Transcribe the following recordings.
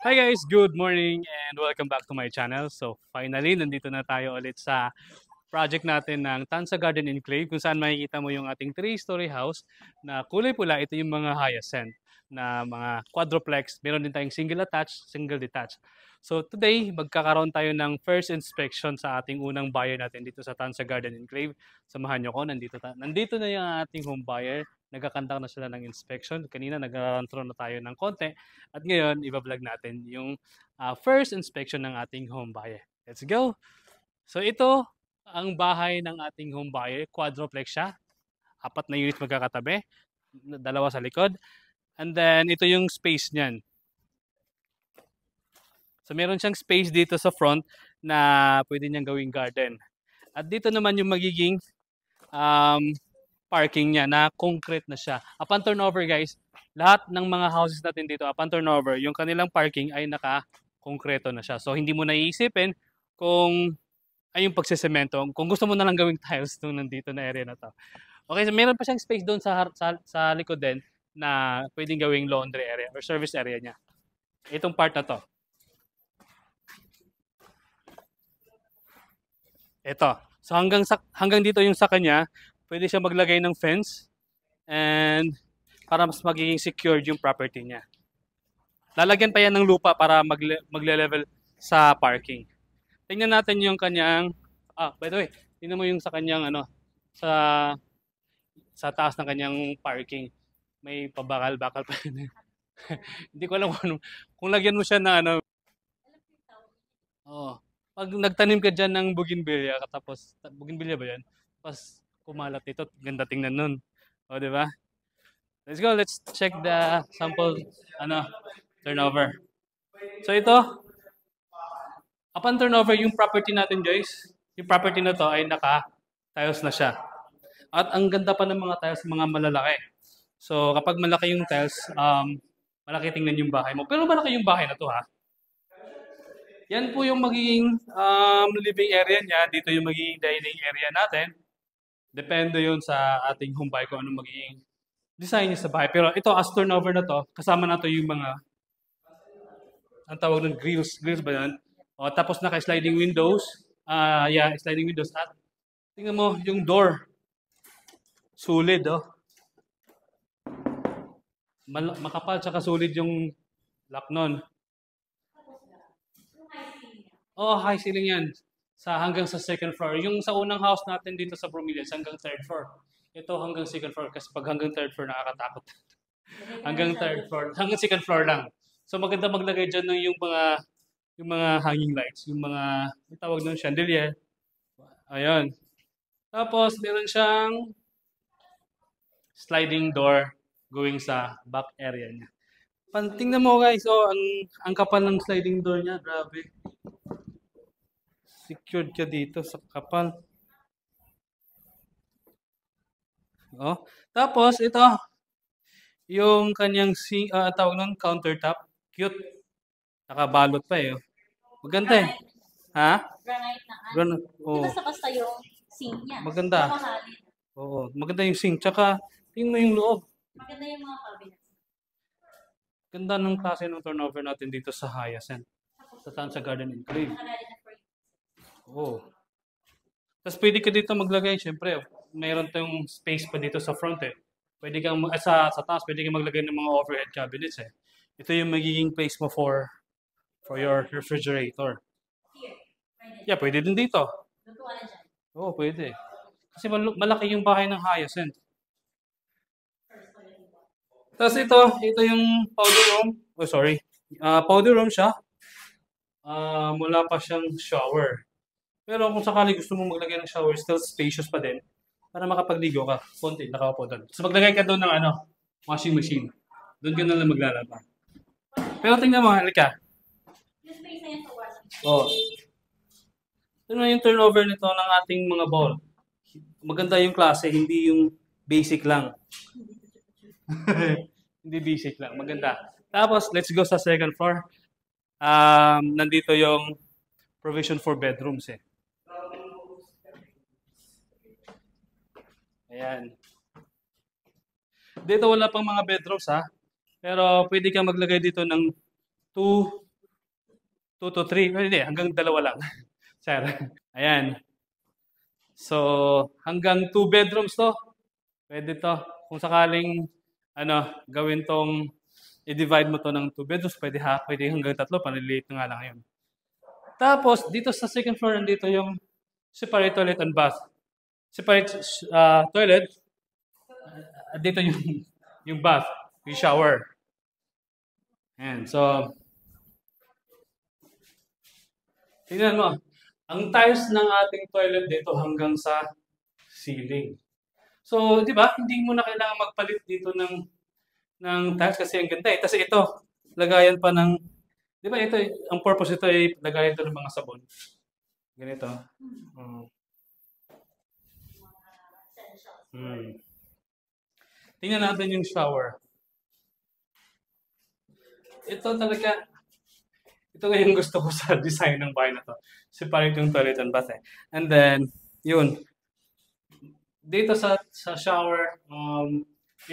Hi guys, good morning and welcome back to my channel. So finally, nandito na tayo ulit sa project natin ng Tansa Garden Enclave kung saan makikita mo yung ating 3-story house na kulay pula. Ito yung mga hyacinth na mga quadruplex. Meron din tayong single attached, single detached. So today, magkakaroon tayo ng first inspection sa ating unang buyer natin dito sa Tansa Garden Enclave. Samahan nyo ko, nandito na yung ating home buyer. Nagkakandak na sila ng inspection. Kanina nag-run through na tayo ng konti. At ngayon, iba-vlog natin yung first inspection ng ating home buyer. Let's go! So ito, ang bahay ng ating home buyer, quadruplex siya. 4 na units magkakatabi, 2 sa likod. And then, ito yung space niyan. So, meron siyang space dito sa front na pwede niyang gawing garden. At dito naman yung magiging parking niya na concrete na siya. Upon turnover guys, lahat ng mga houses natin dito, upon turnover, yung kanilang parking ay naka-konkreto na siya. So, hindi mo naiisipin kung ay yung pagsesemento. Kung gusto mo na lang gawing tiles nung nandito na area na to. Okay, so meron pa siyang space doon sa likod din na pwedeng gawing laundry area or service area niya. Itong part na to. Ito. So hanggang dito yung sa kanya, pwede siya maglagay ng fence and para mas magiging secured yung property niya. Lalagyan pa yan ng lupa para magle-level sa parking. Tingnan natin yung kanyang by the way, tingnan mo yung sa kanyang sa taas ng kanyang parking. May pabakal-bakal pa yun. Hindi ko alam kung lagyan mo siya na oh, pag nagtanim ka diyan ng bougainvillea tapos bougainvillea ba 'yan? Tapos kumalat ito, ganda tingnan nun. O, di ba? Let's go, let's check the sample turnover. So ito, upon turnover yung property natin, guys, yung property na to ay naka-tiles na siya. At ang ganda pa ng mga tiles, mga malalaki. So kapag malaki yung tiles, malaki tingnan yung bahay mo. Pero malaki yung bahay na to ha. Yan po yung magiging living area niya. Dito yung magiging dining area natin. Depende yun sa ating home buy kung anong magiging design niya sa bahay. Pero ito, as turnover na to, kasama na to yung mga, ang tawag ng grills. Grills ba yan? O, tapos naka-sliding windows. Yeah, sliding windows. At tingnan mo yung door. Sulit, oh. Makapal, tsaka sulit yung lock nun. Oh, high ceiling yan. Hanggang sa second floor. Yung sa unang house natin dito sa Bromelias, hanggang third floor. Ito hanggang second floor kasi pag hanggang third floor nakakatakot. Hanggang third floor, hanggang second floor lang. So maganda maglagay diyan ng yung mga hanging lights, yung mga tawag ng chandelier. Ayun. Tapos meron siyang sliding door going sa back area niya. Tingnan mo guys, oh, ang kapal ng sliding door niya, grabe. Secured ka dito sa kapal. Oh. Tapos ito, yung kanyang tawag nun, countertop. Cute. Nakabalot pa eh. Oh. Maganda eh. Ha? Granite na Granite. Oh. Di basta yung sink niya? Maganda. Oo. Maganda yung sink. Tsaka, tingnan mo yung loob. Maganda yung mga cabinets. Ganda ng klase ng turnover natin dito sa Hyacinth. Sa Tansa Garden Enclave. Oo. Tapos pwede ka dito maglagay, syempre, mayroon tayong space pa dito sa front eh. Pwede kang, sa taas, pwede kang maglagay ng mga overhead cabinets eh. Ito yung magiging place mo for your refrigerator. Yeah, pwede din dito. Oo, pwede. Kasi malaki yung bahay ng Hyacinth. Tapos ito yung powder room. Oh, sorry. Powder room siya. Wala pa siyang shower. Pero kung sakali gusto mo maglagay ng shower, still spacious pa din. Para makapagligo ka. Konti, nakaupo doon. So maglagay ka doon ng washing machine. Doon ka na lang maglalaba. Pero tingnan mo, halika. Yung space na yan sa washing machine. Oh. Tingnan yung turnover nito ng ating mga bowl. Maganda yung klase, hindi yung basic lang. Hindi basic lang, maganda. Tapos, let's go sa second floor. Nandito yung provision for bedrooms eh. Ayan. Dito wala pang mga bedrooms ha. Pero pwede kang maglagay dito ng 2 2 to 3. Hindi, hanggang 2 lang. Sir. Ayan. So, hanggang 2 bedrooms to. Pwede to. Kung sakaling, gawin tong, i-divide mo to ng 2 bedrooms, pwede hanggang 3, panliliit na nga lang yun. Tapos, dito sa second floor, nandito yung separate toilet and bath. Separate toilet, dito yung bath, yung shower. Ayan, so, tingnan mo, ang tiles ng ating toilet dito hanggang sa ceiling. So, di ba, hindi mo na kailangan magpalit dito ng tiles kasi ang ganda eh. Kasi ito, lagayan pa ng, di ba ito, ang purpose ito ay lagayan ito ng mga sabon. Ganito. Tingnan natin yung shower. Ito talaga, ito nga yung gusto ko sa design ng bahay na to. Separate yung toilet and bath eh. And then, yun. Dito sa shower,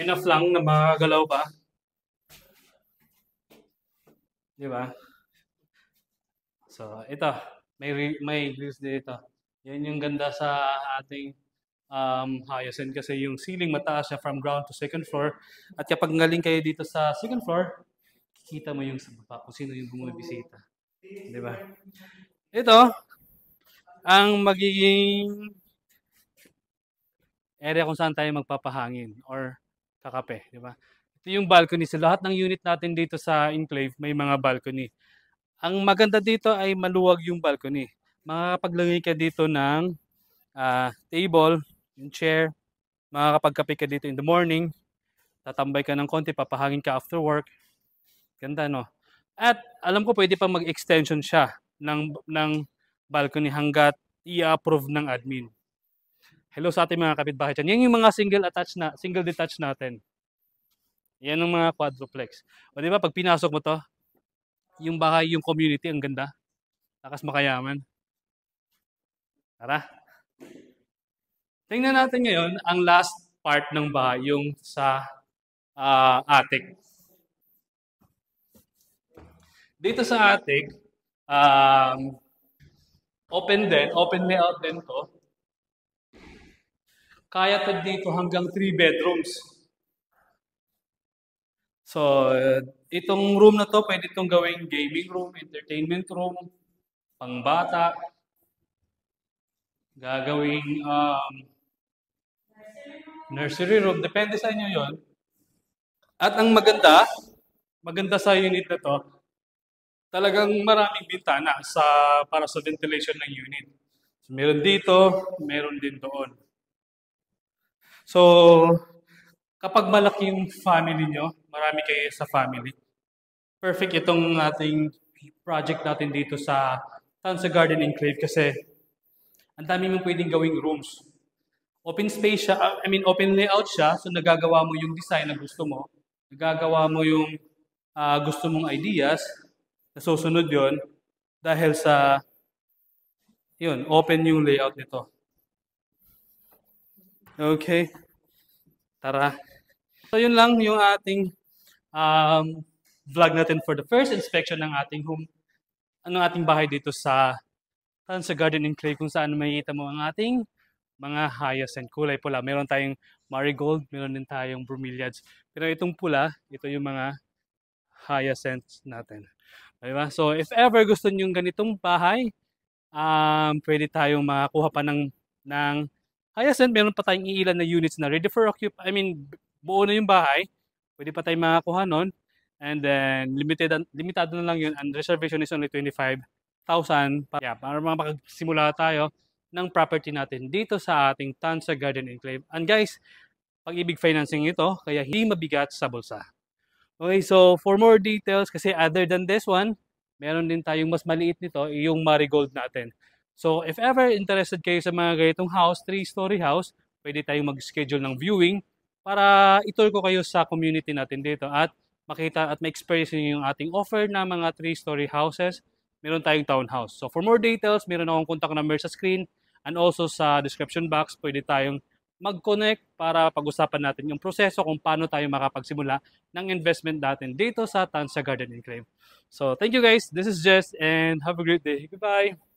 enough lang na magalaw pa. Di ba? So, ito. May grills dito. Yan yung ganda sa ating hyacinth kasi yung ceiling mataas siya from ground to second floor. At kapag ngaling kayo dito sa second floor, kita mo yung sa baba kung sino yung bumibisita. Di ba? Ito, ang magiging area kung saan tayo magpapahangin or kakape. Di ba? Ito yung balcony. Sa lahat ng unit natin dito sa enclave, may mga balcony. Ang maganda dito ay maluwag yung balcony. Makakapaglagay ka dito ng table, yung chair, makakapagkape ka dito in the morning, tatambay ka ng konti, papahangin ka after work. Ganda, no? At alam ko pwede pa mag-extension siya ng balcony hanggat i-approve ng admin. Hello sa ating mga kapitbahay dyan. Yan yung mga single detached natin. Yan ang mga quadruplex. O di ba, pag pinasok mo to, yung bahay, yung community, ang ganda. Lakas makayaman. Tara. Tingnan natin ngayon ang last part ng bahay, yung sa attic. Dito sa attic, open layout din to. Kaya to dito hanggang 3 bedrooms. So, itong room na to, pwede itong gawing gaming room, entertainment room, pangbata, gagawing nursery room, depende sa inyo yon. At ang maganda sa unit na to, talagang maraming bintana para sa ventilation ng unit. So, meron dito, meron din doon. So, kapag malaki yung family nyo, marami kayo sa family, perfect itong ating project natin dito sa Tansa Garden Enclave kasi ang dami mong pwedeng gawing rooms. Open space siya, open layout siya, so nagagawa mo yung design na gusto mo, nagagawa mo yung gusto mong ideas, nasusunod yon dahil sa, open yung layout nito. Okay. Tara. So, yun lang yung ating vlog natin for the first inspection ng ating home, ating bahay dito sa Tansa Garden Enclave kung saan makikita mo ang ating mga hyacinth, kulay pula. Meron tayong marigold, meron din tayong bromeliads. Pero itong pula, ito yung mga hyacinths natin. Diba? So, if ever gusto nyo ganitong bahay, pwede tayong makakuha pa ng hyacinth. Meron pa tayong iilan na units na ready for buo na yung bahay. Pwede pa tayong makakuha nun. And then, limitado na lang yun. And reservation is only 25,000 para makapagsimula tayo ng property natin dito sa ating Tansa Garden Enclave. And guys, Pag-ibig financing ito, kaya hindi mabigat sa bulsa. Okay, so for more details, kasi other than this one, meron din tayong mas maliit nito, yung marigold natin. So if ever interested kayo sa mga ganitong house, 3-story house, pwede tayong mag-schedule ng viewing para itour ko kayo sa community natin dito at makita at ma-experience yung ating offer na mga 3-story houses. Meron tayong townhouse. So for more details, meron akong contact number sa screen and also sa description box, pwede tayong mag-connect para pag-usapan natin yung proseso kung paano tayo makapagsimula ng investment natin dito sa Tansa Garden and Crave. So, thank you guys. This is Jess and have a great day. Goodbye!